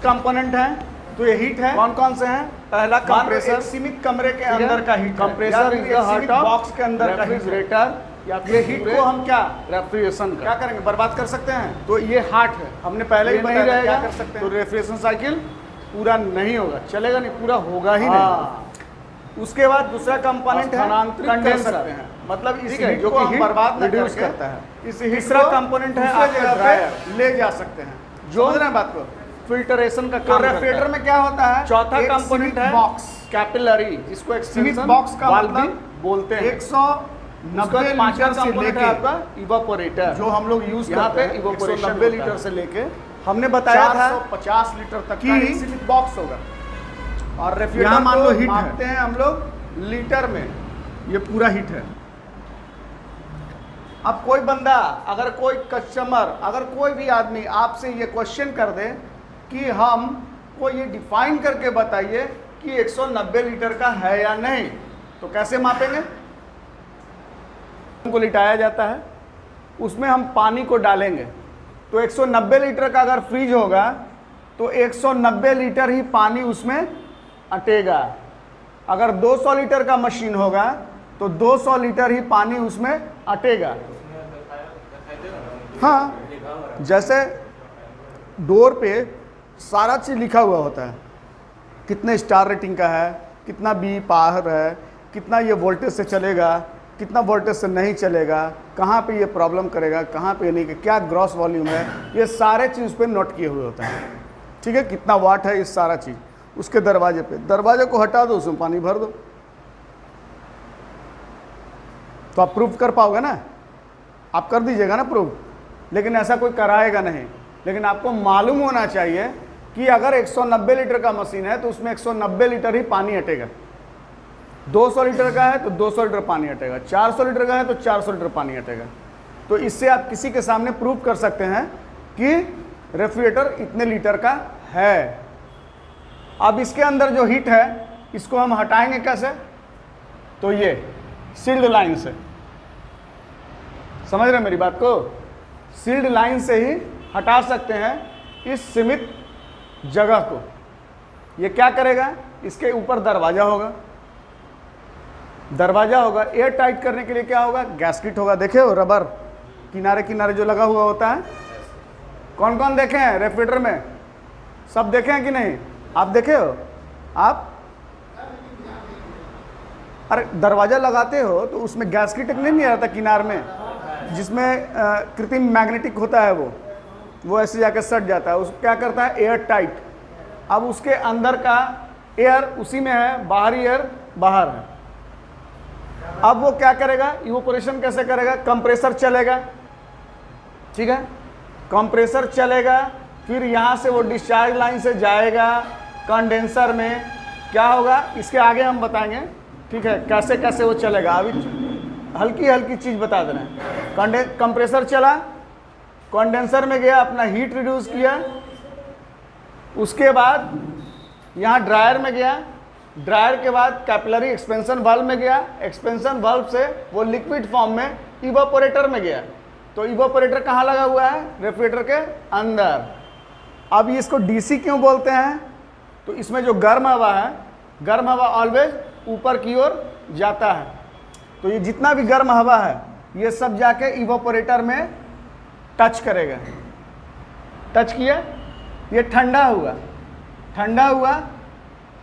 Component हैं, तो ये हीट है। कौन कौन से हैं? पहला कंप्रेसर, सीमित कमरे के अंदर का heat, compressor is the heart of box के अंदर का रेफ्रिजरेटर, या ये हीट को हम क्या रेफ्रिजरेशन क्या करेंगे, बर्बाद कर सकते हैं। तो ये हार्ट है, हमने पहले ही बताया रहेगा, क्या कर सकते तो हैं। रेफ्रिजरेशन साइकिल पूरा नहीं होगा, चलेगा नहीं, पूरा होगा ही नहीं। उसके बाद दूसरा कंपोनेंट है स्थानांतरित कर कंडेंसर, सकते हैं। मतलब इस ठीक है, हीट जो को कि हम हीट बर्बाद नहीं रिड्यूस करके करता है। इस तीसरा कंपोनेंट है दूसरे आपके जगह ड्रायर, पे ले जा सकते हैं। जो समझ रहे हैं बात को। फिल्टरेशन का तो काम रेफ्रिजरेटर में क्या होता है? चौथा एक कंपोनेंट सीमित है बॉक्स, कैपिलरी, जिसको सीमित एक्सटेंशन बॉक्स का वाल्व भी मतलब बोलते हैं। 190 पांचवा लीटर से कंपोनेंट है लेके आपका इवापोरेटर, जो हम लोग यूज यहाँ करते पे हैं, evaporation 190 होता लीटर है। से लेके हमने बताया था 450 लीटर तक कि का एक सीमित बॉक्स होगा। और यहाँ रेफ्रिजरेटर मान लो को हीट है। मापते हैं हम लोग लीटर में। ये पूरा हीट है। अब कोई बंदा, अगर कोई कस्टमर, अगर कोई भी आदमी आपसे ये क्वेश्चन कर दे कि हम को ये डिफाइन करके बताइए कि 190 लीटर का है या नहीं, तो कैसे मापेंगे? को लिटाया जाता है, उसमें हम पानी को डालेंगे, तो 190 लीटर का अगर फ्रीज होगा तो 190 लीटर ही पानी उसमें अटेगा। अगर 200 लीटर का मशीन होगा तो 200 लीटर ही पानी उसमें अटेगा। हाँ, जैसे डोर पे सारा चीज़ लिखा हुआ होता है, कितने स्टार रेटिंग का है, कितना बी पावर है, कितना ये वोल्टेज से चलेगा, कितना वोल्टेज से नहीं चलेगा, कहाँ पे ये प्रॉब्लम करेगा, कहाँ पे नहीं, क्या ग्रॉस वॉल्यूम है, ये सारे चीज़ पे नोट किए हुए होते हैं। ठीक है, कितना वाट है, ये सारा चीज़ उसके दरवाजे पे, दरवाजे को हटा दो, उसमें पानी भर दो, तो आप प्रूफ कर पाओगे ना, आप कर दीजिएगा ना प्रूफ, लेकिन ऐसा कोई कराएगा नहीं। लेकिन आपको मालूम होना चाहिए कि अगर 190 लीटर का मशीन है तो उसमें 190 लीटर ही पानी हटेगा, 200 लीटर का है तो 200 लीटर पानी हटेगा, 400 लीटर का है तो 400 लीटर पानी हटेगा। तो इससे आप किसी के सामने प्रूफ कर सकते हैं कि रेफ्रिजरेटर इतने लीटर का है। अब इसके अंदर जो हीट है इसको हम हटाएंगे कैसे? तो ये सील्ड लाइन से, समझ रहे मेरी बात को? सील्ड लाइन से ही हटा सकते हैं इस सीमित जगह को। ये क्या करेगा? इसके ऊपर दरवाजा होगा, दरवाजा होगा, एयर टाइट करने के लिए क्या होगा? गैस्केट होगा। देखे हो रबर किनारे किनारे जो लगा हुआ होता है? कौन कौन देखे हैं रेफ्रिजरेटर में? सब देखे हैं कि नहीं? आप देखे हो? आप अरे दरवाजा लगाते हो तो उसमें गैस्केट नहीं आता किनार में, जिसमें कृत्रिम मैग्नेटिक होता है, वो ऐसे जाकर सट जाता है, उसको क्या करता है? Air tight. अब उसके अंदर का एयर उसी में है, बाहरी एयर बाहर है। अब वो क्या करेगा? इवोपोरेशन कैसे करेगा? कंप्रेसर चलेगा, ठीक है, कंप्रेसर चलेगा, फिर यहाँ से वो डिस्चार्ज लाइन से जाएगा कंडेंसर में। क्या होगा इसके आगे हम बताएंगे, ठीक है, कैसे कैसे वो चलेगा। अभी हल्की हल्की चीज़ बता दे रहे हैं। कंप्रेसर चला, कंडेंसर में गया, अपना हीट रिड्यूस किया, उसके बाद यहाँ ड्रायर में गया, ड्रायर के बाद कैपिलरी एक्सपेंशन वाल्व में गया, एक्सपेंशन वाल्व से वो लिक्विड फॉर्म में इवापोरेटर में गया। तो इवापोरेटर कहाँ लगा हुआ है? रेफ्रिजरेटर के अंदर। अब इसको डीसी क्यों बोलते हैं? तो इसमें जो गर्म हवा है, गर्म हवा ऑलवेज ऊपर की ओर जाता है, तो ये जितना भी गर्म हवा है ये सब जाके इवापोरेटर में टच करेगा। टच किया, ये ठंडा हुआ, ठंडा हुआ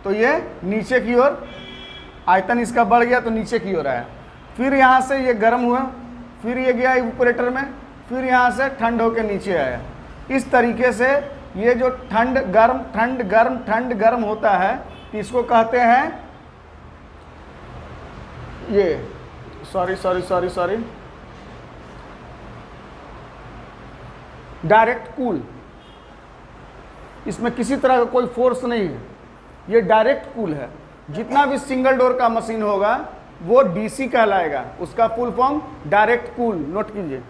तो ये नीचे की ओर, आयतन इसका बढ़ गया तो नीचे की ओर आया, फिर यहाँ से ये गर्म हुआ, फिर ये गया इवापोरेटर में, फिर यहाँ से ठंड होकर नीचे आया। इस तरीके से ये जो ठंड गर्म ठंड गर्म ठंड गर्म होता है, इसको कहते हैं ये सॉरी डायरेक्ट कूल। इसमें किसी तरह का कोई फोर्स नहीं है, ये डायरेक्ट कूल है। जितना भी सिंगल डोर का मशीन होगा वो डीसी कहलाएगा, उसका full form direct cool, note कीजिए।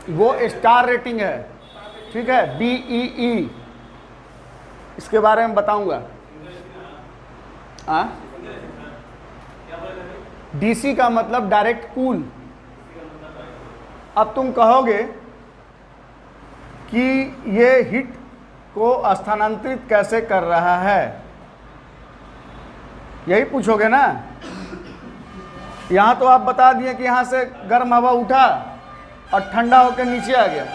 वो स्टार रेटिंग है, ठीक है, BEE, इसके बारे में बताऊंगा। डीसी का मतलब डायरेक्ट कूल। अब तुम कहोगे कि ये हीट को स्थानांतरित कैसे कर रहा है, यही पूछोगे ना। यहां तो आप बता दिए कि यहां से गर्म हवा उठा और ठंडा होकर नीचे आ गया,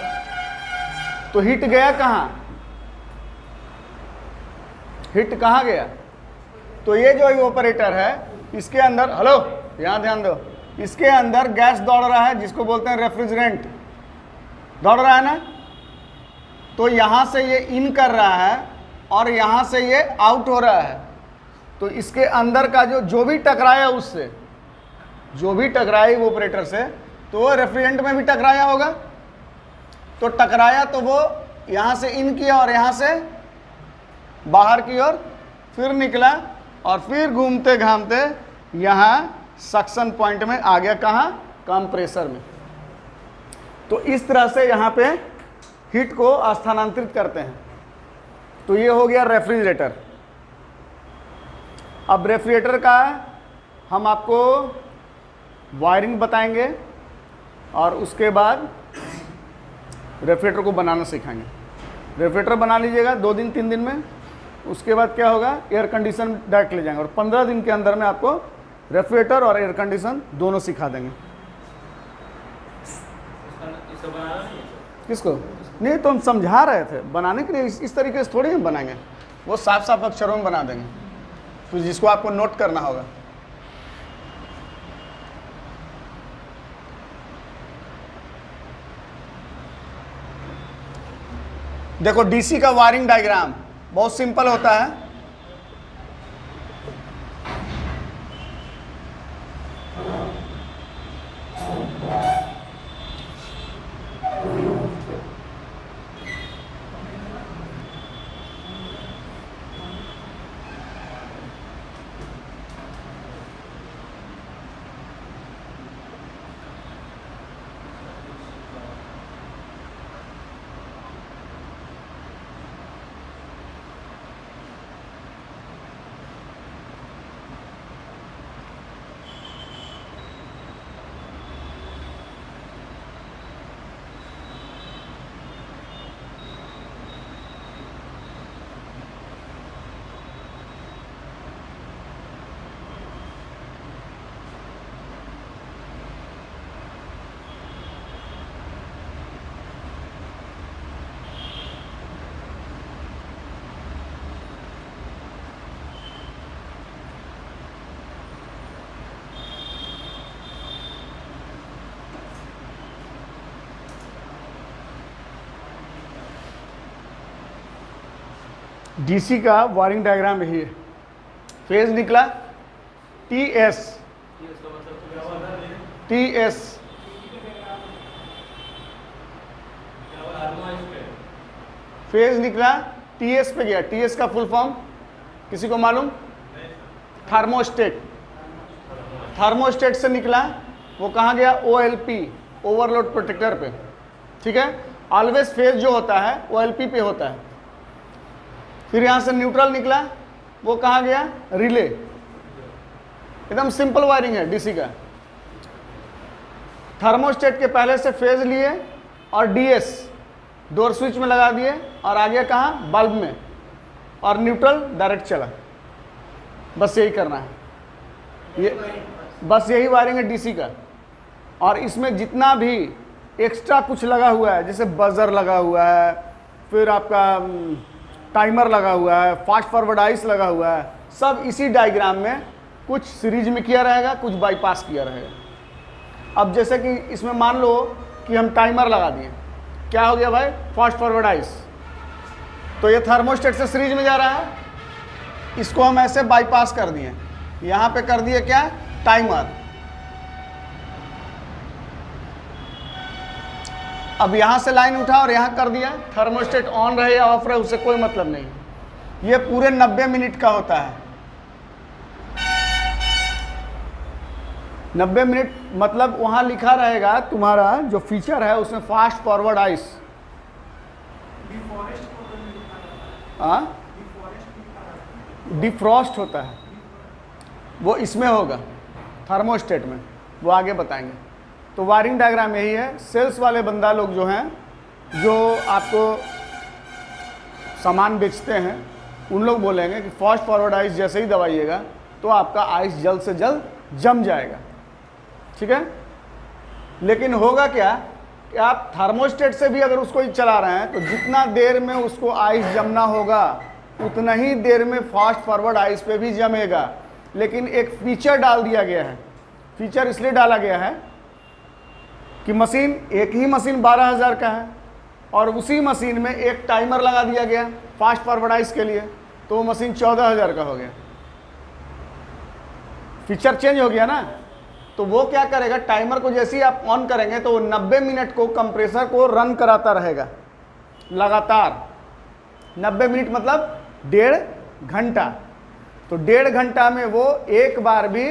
तो हीट गया कहां? हीट कहां गया? तो ये जो इवेपोरेटर है इसके अंदर, हेलो यहां ध्यान दो, इसके अंदर गैस दौड़ रहा है जिसको बोलते हैं रेफ्रिजरेंट, दौड़ रहा है ना। तो यहां से ये इन कर रहा है और यहां से ये आउट हो रहा है। तो इसके अंदर का जो भी टकराया उससे, जो भी टकराया इवेपोरेटर से, तो वो रेफ्रिजरेंट में भी टकराया होगा। तो टकराया तो वो यहां से इन किया और यहां से बाहर की ओर फिर निकला और फिर घूमते घामते यहां सक्शन पॉइंट में आ गया। कहां? कंप्रेसर में। तो इस तरह से यहां पे हीट को स्थानांतरित करते हैं। तो ये हो गया रेफ्रिजरेटर। अब रेफ्रिजरेटर का हम आपको वायरिंग बताएंगे और उसके बाद रेफ्रिजरेटर को बनाना सिखाएंगे। रेफ्रिजरेटर बना लीजिएगा 2 दिन 3 दिन में, उसके बाद क्या होगा, एयर कंडीशन डायरेक्ट ले जाएंगे और 15 दिन के अंदर में आपको रेफ्रिजरेटर और एयर कंडीशन दोनों सिखा देंगे। किसको? नहीं, तो हम समझा रहे थे बनाने के लिए। इस तरीके से थोड़ी हम बनाएंगे, वो साफ साफ अक्षरों में बना देंगे, तो जिसको आपको नोट करना होगा। देखो डीसी का वायरिंग डायग्राम बहुत सिंपल होता है। डीसी का वायरिंग डायग्राम यही है। फेज निकला TS, फेज निकला TS पे गया। TS का फुल फॉर्म किसी को मालूम? थर्मोस्टेट। थर्मोस्टेट से निकला वो कहाँ गया? OLP, ओवरलोड प्रोटेक्टर पे। ठीक है, ऑलवेज फेज जो होता है OLP पे होता है। फिर यहां से न्यूट्रल निकला, वो कहाँ गया? रिले। एकदम सिंपल वायरिंग है डीसी का। थर्मोस्टेट के पहले से फेज लिए और DS डोर स्विच में लगा दिए और आ गया कहाँ? बल्ब में, और न्यूट्रल डायरेक्ट चला। बस यही करना है, ये बस यही वायरिंग है डीसी का। और इसमें जितना भी एक्स्ट्रा कुछ लगा हुआ है, जैसे बजर लगा हुआ है, फिर आपका टाइमर लगा हुआ है, फास्ट फॉरवर्ड आइस लगा हुआ है, सब इसी डायग्राम में कुछ सीरीज में किया रहेगा, कुछ बाईपास किया रहेगा। अब जैसे कि इसमें मान लो कि हम टाइमर लगा दिए, क्या हो गया भाई? Fast forward ice. तो ये थर्मोस्टेट से सीरीज में जा रहा है, इसको हम ऐसे बाईपास कर दिए, यहाँ पे कर दिए क्या? टाइमर। अब यहां से लाइन उठा और यहां कर दिया। थर्मोस्टेट ऑन रहे या ऑफ रहे उससे कोई मतलब नहीं। ये पूरे 90 मिनट का होता है। 90 मिनट मतलब वहां लिखा रहेगा तुम्हारा जो फीचर है उसमें फास्ट फॉरवर्ड आइस। डिफ्रॉस्ट होता है। वो इसमें होगा, थर्मोस्टेट में, वो आगे बताएंगे। तो वायरिंग डायग्राम यही है। सेल्स वाले बंदा लोग जो हैं, जो आपको सामान बेचते हैं, उन लोग बोलेंगे कि फास्ट फॉरवर्ड आइस जैसे ही दबाइएगा तो आपका आइस जल्द से जल्द जम जाएगा, ठीक है। लेकिन होगा क्या कि आप थर्मोस्टेट से भी अगर उसको ही चला रहे हैं तो जितना देर में उसको आइस जमना होगा उतना ही देर में फास्ट फॉरवर्ड आइस पे भी जमेगा। लेकिन एक फीचर डाल दिया गया है। फीचर इसलिए डाला गया है कि मशीन, एक ही मशीन 12,000 का है और उसी मशीन में एक टाइमर लगा दिया गया फास्ट फॉरवर्ड आइस के लिए, तो वो मशीन 14,000 का हो गया। फीचर चेंज हो गया ना। तो वो क्या करेगा, टाइमर को जैसे ही आप ऑन करेंगे तो वो 90 मिनट को कंप्रेसर को रन कराता रहेगा लगातार। 90 मिनट मतलब 1.5 घंटा। तो 1.5 घंटा में वो एक बार भी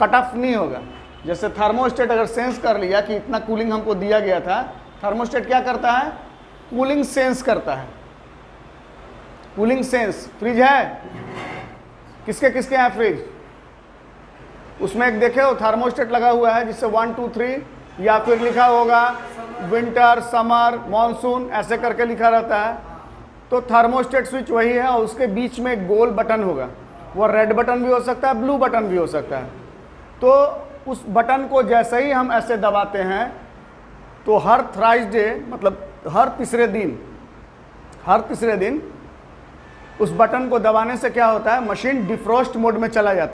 कट ऑफ नहीं होगा। जैसे थर्मोस्टेट अगर सेंस कर लिया कि इतना कूलिंग हमको दिया गया था, थर्मोस्टेट क्या करता है, कूलिंग सेंस करता है। कूलिंग सेंस, फ्रिज है, किसके किसके हैं फ्रिज, उसमें एक देखे हो थर्मोस्टेट लगा हुआ है जिससे 1 2 3 या फिर लिखा होगा विंटर, समर, मॉनसून, ऐसे करके लिखा रहता है। तो थर्मोस्टेट स्विच वही है और उसके बीच में एक गोल बटन होगा। वो रेड बटन भी हो सकता है, ब्लू बटन भी हो सकता है। तो उस बटन को जैसे ही हम ऐसे दबाते हैं तो हर थ्राइस डे, मतलब हर तीसरे दिन उस बटन को दबाने से क्या होता है, मशीन डिफ्रॉस्ट मोड में चला जाता है।